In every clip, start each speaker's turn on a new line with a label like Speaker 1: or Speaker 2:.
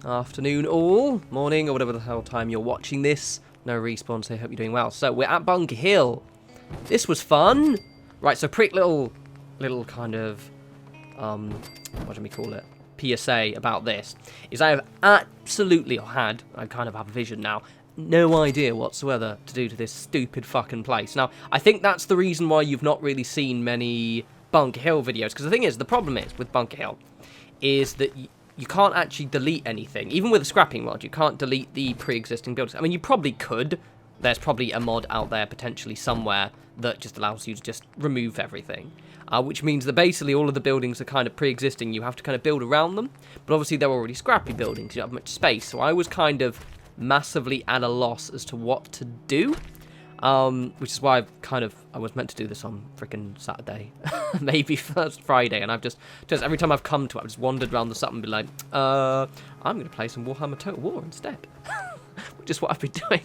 Speaker 1: afternoon all, morning, or whatever the hell time you're watching this. No respawns here, hope you're doing well. So, we're at Bunker Hill. This was fun. Right, so pretty little kind of, what do we call it? PSA about this. Is I have absolutely, I kind of have a vision now, no idea whatsoever to do to this stupid fucking place. Now, I think that's the reason why you've not really seen many Bunker Hill videos. Because the thing is, the problem is, with Bunker Hill, is that you can't actually delete anything. Even with a scrapping mod, you can't delete the pre-existing buildings. I mean, you probably could. There's probably a mod out there potentially somewhere that just allows you to just remove everything. Which means that basically all of the buildings are kind of pre-existing. You have to kind of build around them. But obviously they're already scrappy buildings. You don't have much space. So I was kind of massively at a loss as to what to do. Which is why I was meant to do this on freaking Saturday, maybe first Friday, and I've just every time I've come to it, I've just wandered around the site and been like, I'm going to play some Warhammer Total War instead, which is what I've been doing.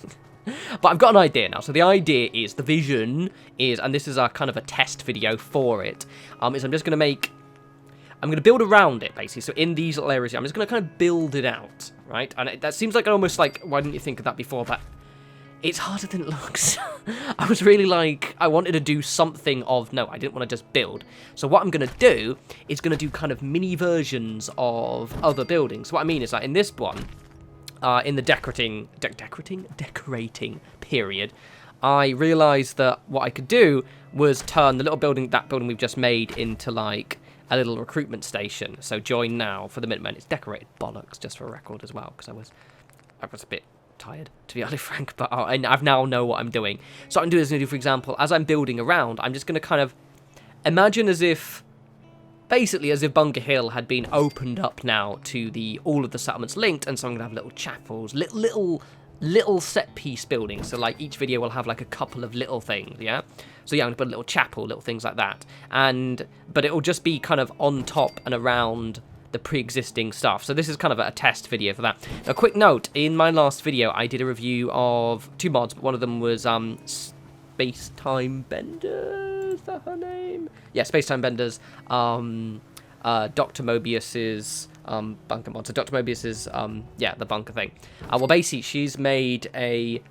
Speaker 1: But I've got an idea now. So the idea is, the vision is, and this is a kind of a test video for it, is I'm just going to build around it, basically. So in these little areas here, I'm just going to kind of build it out, right? And that seems like almost like, why didn't you think of that before? But it's harder than it looks. I was really like, I wanted to do something of, no, I didn't want to just build. So what I'm going to do is going to do kind of mini versions of other buildings. So what I mean is that in this one, in the decorating period, I realised that what I could do was turn the little building, that building we've just made, into like a little recruitment station. So join now for the Minutemen. It's decorated bollocks, just for a record as well, because I was a bit tired, to be honest, frank, but I've now know what I'm doing. So what I'm doing is, for example, as I'm building around, I'm just going to kind of imagine basically as if Bunker Hill had been opened up now to all of the settlements linked, and so I'm going to have little chapels, little set piece buildings. So like each video will have like a couple of little things, yeah? So yeah, I'm going to put a little chapel, little things like that. But it will just be kind of on top and around the pre-existing stuff. So this is kind of a test video for that. Now, quick note, in my last video, I did a review of 2 mods, but one of them was Space-Time Benders, is that her name? Yeah, Space-Time Benders, Dr. Mobius's bunker mod. So Dr. Mobius's, the bunker thing. Well, basically, she's made a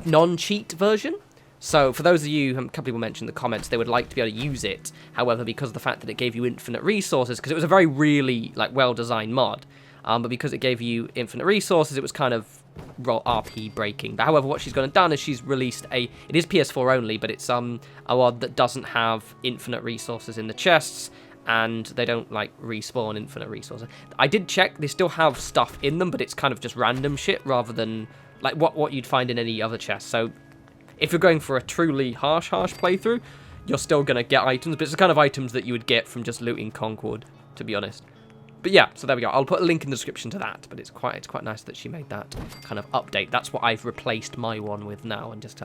Speaker 1: non-cheat version. So, for those of you, a couple people mentioned in the comments, they would like to be able to use it. However, because of the fact that it gave you infinite resources, because it was a very really well-designed mod, but because it gave you infinite resources, it was kind of RP breaking. But however, what she's done is she's released it is PS4 only, but it's a mod that doesn't have infinite resources in the chests, and they don't respawn infinite resources. I did check; they still have stuff in them, but it's kind of just random shit rather than what you'd find in any other chest. So if you're going for a truly harsh playthrough, you're still going to get items, but it's the kind of items that you would get from just looting Concord, to be honest. But yeah, so there we go. I'll put a link in the description to that, but it's quite nice that she made that kind of update. That's what I've replaced my one with now and just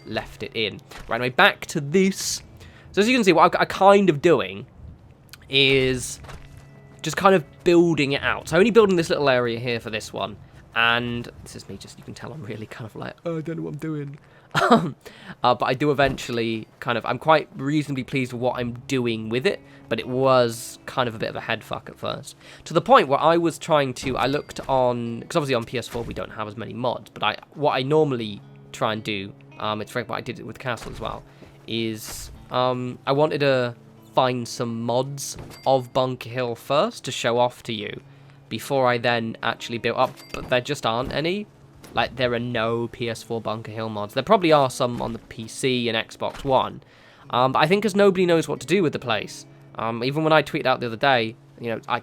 Speaker 1: left it in. Right, anyway, back to this. So as you can see, what I'm kind of doing is just kind of building it out. So only building this little area here for this one, and this is me you can tell I'm really kind of like, oh, I don't know what I'm doing. But I do eventually I'm quite reasonably pleased with what I'm doing with it, but it was kind of a bit of a head fuck at first. To the point where I looked on, because obviously on PS4 we don't have as many mods, but what I normally try and do, it's what I did it with Castle as well, is I wanted to find some mods of Bunker Hill first to show off to you, before I then actually built up, but there just aren't any. There are no PS4 Bunker Hill mods. There probably are some on the PC and Xbox One. But I think because nobody knows what to do with the place. Even when I tweeted out the other day,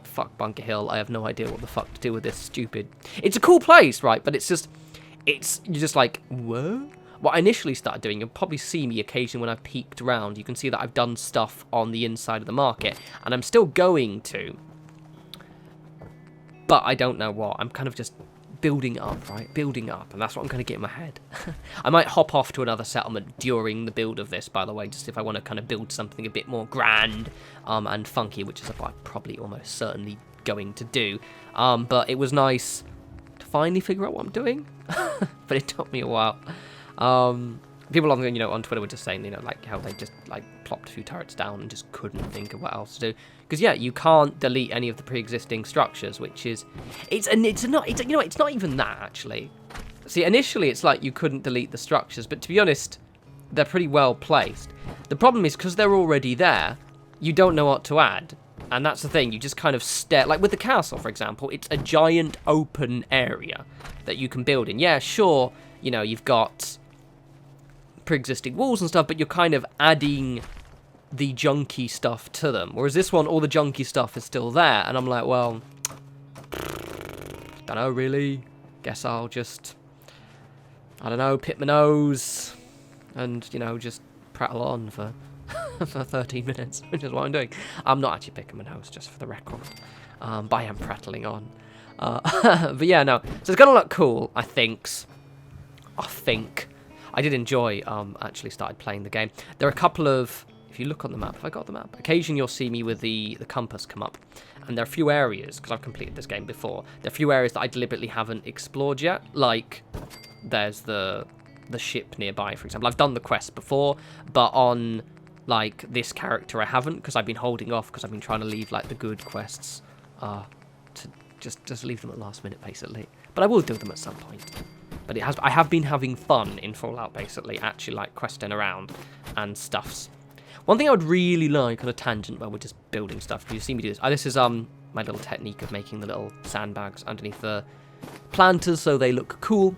Speaker 1: fuck Bunker Hill, I have no idea what the fuck to do with this stupid. It's a cool place, right? But you're just like, what? What I initially started doing, you'll probably see me occasionally when I've peeked around. You can see that I've done stuff on the inside of the market. And I'm still going to. But I don't know what. I'm kind of just building up, right? Building up, and that's what I'm going to get in my head. I might hop off to another settlement during the build of this, by the way, just if I want to kind of build something a bit more grand and funky, which is what I'm probably almost certainly going to do. But it was nice to finally figure out what I'm doing, but it took me a while. People on Twitter were just saying, how they just plopped a few turrets down and just couldn't think of what else to do. Because yeah, you can't delete any of the pre-existing structures, which is, it's not even that actually. See, initially it's like you couldn't delete the structures, but to be honest, they're pretty well placed. The problem is because they're already there, you don't know what to add. And that's the thing, you just kind of stare, like with the castle, for example, it's a giant open area that you can build in. Yeah, sure, you know, you've got pre-existing walls and stuff, but you're kind of adding the junky stuff to them. Whereas this one, all the junky stuff is still there, and I'm like, well, don't know really. Guess I'll just, I don't know, pick my nose and, you know, just prattle on for 13 minutes, which is what I'm doing. I'm not actually picking my nose, just for the record, but I am prattling on. But yeah, no, so it's gonna look cool, I think. I did enjoy, actually started playing the game. There are a couple of, if you look on the map, have I got the map? Occasionally you'll see me with the compass come up, and there are a few areas, because I've completed this game before, there are a few areas that I deliberately haven't explored yet, like, there's the ship nearby, for example. I've done the quest before, but on, like, this character I haven't, because I've been holding off, because I've been trying to leave, like, the good quests, to just leave them at last minute, basically. But I will do them at some point. But I have been having fun in Fallout, basically, actually, like, questing around and stuffs. One thing I would really like on a tangent where we're just building stuff, because you see me do this. This is my little technique of making the little sandbags underneath the planters so they look cool.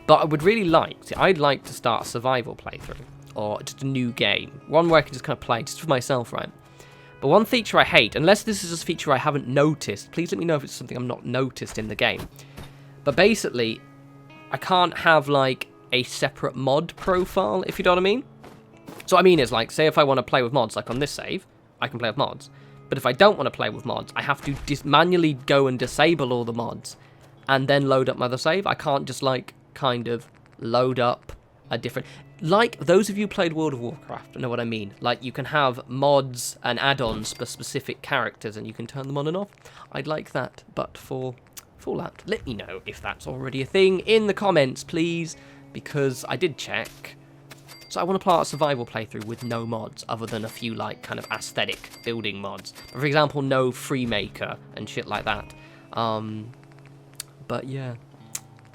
Speaker 1: But I would really like, I'd like to start a survival playthrough, or just a new game. One where I can just kind of play, just for myself, right? But one feature I hate, unless this is a feature I haven't noticed, please let me know if it's something I'm not noticed in the game. But basically, I can't have, like, a separate mod profile, if you know what I mean. So what I mean is, like, say if I want to play with mods, like on this save, I can play with mods. But if I don't want to play with mods, I have to manually go and disable all the mods and then load up my other save. I can't just, like, kind of load up a different... Like, those of you who played World of Warcraft know what I mean. Like, you can have mods and add-ons for specific characters and you can turn them on and off. I'd like that, but for Fallout, let me know if that's already a thing in the comments, please, because I did check. So I want to play a survival playthrough with no mods, other than a few, like, kind of aesthetic building mods. For example, no Freemaker and shit like that. But yeah,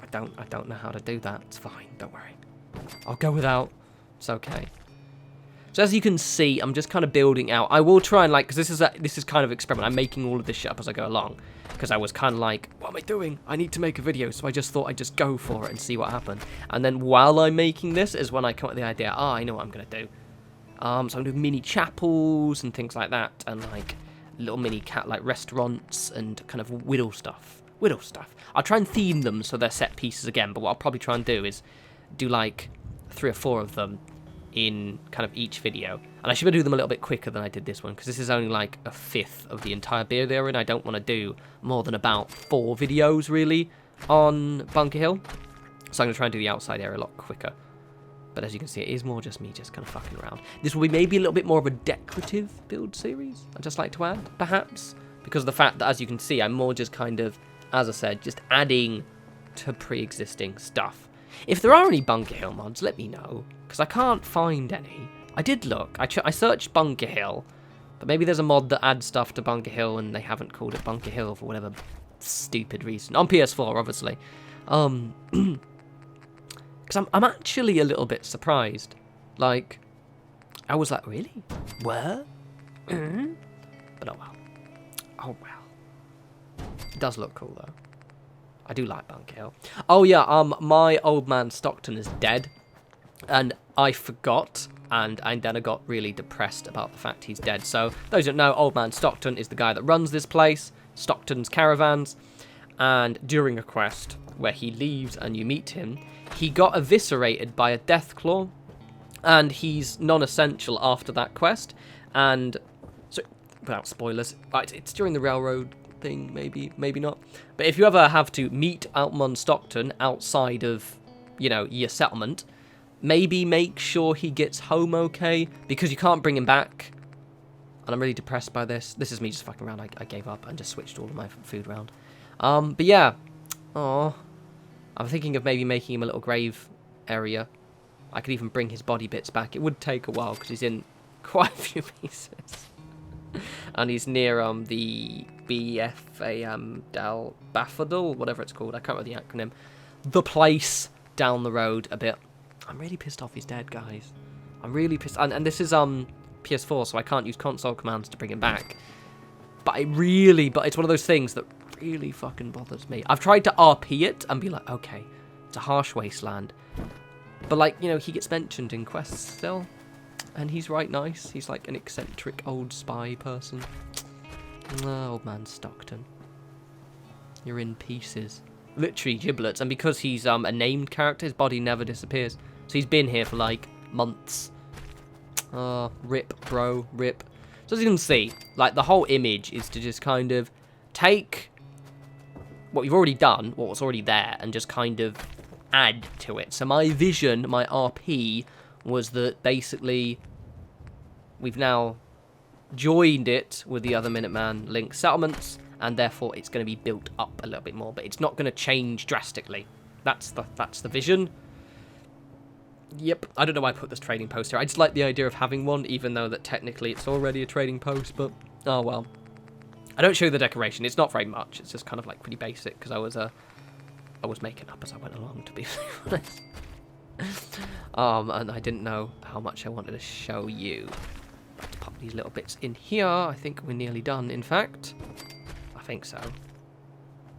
Speaker 1: I don't know how to do that. It's fine, don't worry. I'll go without. It's okay. So as you can see, I'm just kind of building out. I will try and, like, because this is kind of experiment. I'm making all of this shit up as I go along, because I was kind of like, what am I doing? I need to make a video. So I just thought I'd just go for it and see what happened. And then while I'm making this is when I come up with the idea. I know what I'm gonna do. So I'm doing mini chapels and things like that, and like little mini like restaurants and kind of widow stuff. I'll try and theme them so they're set pieces again. But what I'll probably try and do is do like 3 or 4 of them in kind of each video, and I should do them a little bit quicker than I did this one, because this is only like a 1/5 of the entire build area, and I don't want to do more than about 4 videos really on Bunker Hill, so I'm going to try and do the outside area a lot quicker. But as you can see, it is more just me just kind of fucking around. This will be maybe a little bit more of a decorative build series, I'd just like to add, perhaps, because of the fact that, as you can see, I'm more just kind of, as I said, just adding to pre-existing stuff. If there are any Bunker Hill mods, let me know, because I can't find any. I did look. I searched Bunker Hill, but maybe there's a mod that adds stuff to Bunker Hill and they haven't called it Bunker Hill for whatever stupid reason. On PS4, obviously. Because I'm actually a little bit surprised. Like, I was like, really? Where? But oh well. Oh well. It does look cool, though. I do like Bunker Hill. Oh yeah, my Old Man Stockton is dead, and I forgot, and then I got really depressed about the fact he's dead. So those who don't know, Old Man Stockton is the guy that runs this place, Stockton's Caravans, and during a quest where he leaves and you meet him, he got eviscerated by a death claw, and he's non-essential after that quest. And so, without spoilers, it's during the railroad thing, maybe not, but if you ever have to meet Old Man Stockton outside of, you know, your settlement, maybe make sure he gets home okay, because you can't bring him back. And I'm really depressed by this. This is me just fucking around. I gave up and just switched all of my food around. But yeah, I'm thinking of maybe making him a little grave area. I could even bring his body bits back. It would take a while because he's in quite a few pieces. And he's near the BFAM Dal Baffadal, whatever it's called. I can't remember the acronym. The place down the road a bit. I'm really pissed off he's dead, guys. I'm really pissed. And this is PS4, so I can't use console commands to bring him back. But it's one of those things that really fucking bothers me. I've tried to RP it and be like, okay, it's a harsh wasteland. But, like, you know, he gets mentioned in quests still. And he's right nice. He's like an eccentric old spy person. Old Man Stockton. You're in pieces. Literally giblets. And because he's a named character, his body never disappears. So he's been here for, like, months. Rip, bro, rip. So as you can see, like, the whole image is to just kind of take what you've already done, what was already there, and just kind of add to it. So my vision, my RP, was that basically we've now joined it with the other Minuteman Link settlements, and therefore it's going to be built up a little bit more, but it's not going to change drastically. That's the vision. Yep, I don't know why I put this trading post here. I just like the idea of having one, even though that technically it's already a trading post, but oh well. I don't show you the decoration. It's not very much. It's just kind of like pretty basic, because I was making up as I went along, to be honest. And I didn't know how much I wanted to show you. Let's pop these little bits in here. I think we're nearly done, in fact. I think so.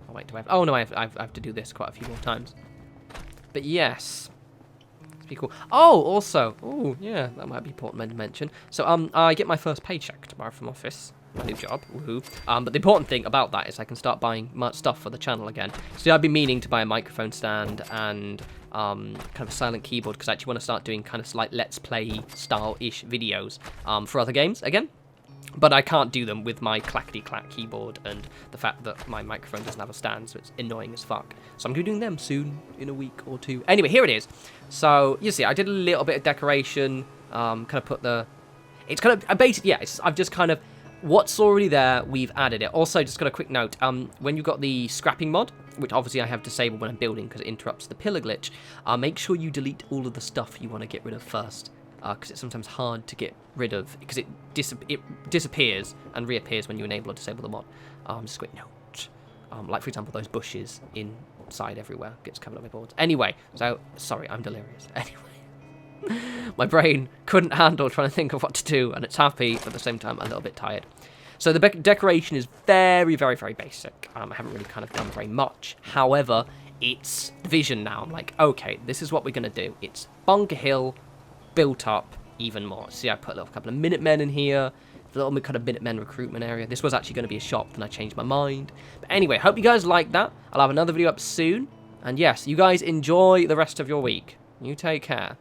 Speaker 1: Oh, wait, do I have... Oh, no, I have to do this quite a few more times. But yes. It's pretty cool. Oh, also... Oh, yeah, that might be important to mention. So, I get my first paycheck tomorrow from office. My new job, woohoo. But the important thing about that is I can start buying much stuff for the channel again. So I've been meaning to buy a microphone stand and kind of a silent keyboard, because I actually want to start doing kind of like Let's Play style-ish videos for other games again. But I can't do them with my clackety-clack keyboard and the fact that my microphone doesn't have a stand, so it's annoying as fuck. So I'm going to be doing them soon, in a week or two. Anyway, here it is. So, you see, I did a little bit of decoration, kind of put the... It's kind of, basically, yeah, I've just kind of... What's already there, we've added it. Also, just got a quick note. When you've got the scrapping mod, which obviously I have disabled when I'm building because it interrupts the pillar glitch, make sure you delete all of the stuff you want to get rid of first. Because it's sometimes hard to get rid of, because it disappears and reappears when you enable or disable the mod. Just a quick note. Like, for example, those bushes inside everywhere gets covered up by boards. Anyway, so, sorry, I'm delirious. Anyway. My brain couldn't handle trying to think of what to do, and it's happy, but at the same time a little bit tired. So the decoration is very, very, very basic. I haven't really kind of done very much. However, it's the vision now. I'm like, okay, this is what we're going to do. It's Bunker Hill built up even more. See, I put a little couple of Minutemen in here, a little kind of Minutemen recruitment area. This was actually going to be a shop, then I changed my mind. But anyway, hope you guys like that. I'll have another video up soon. And yes, you guys enjoy the rest of your week. You take care.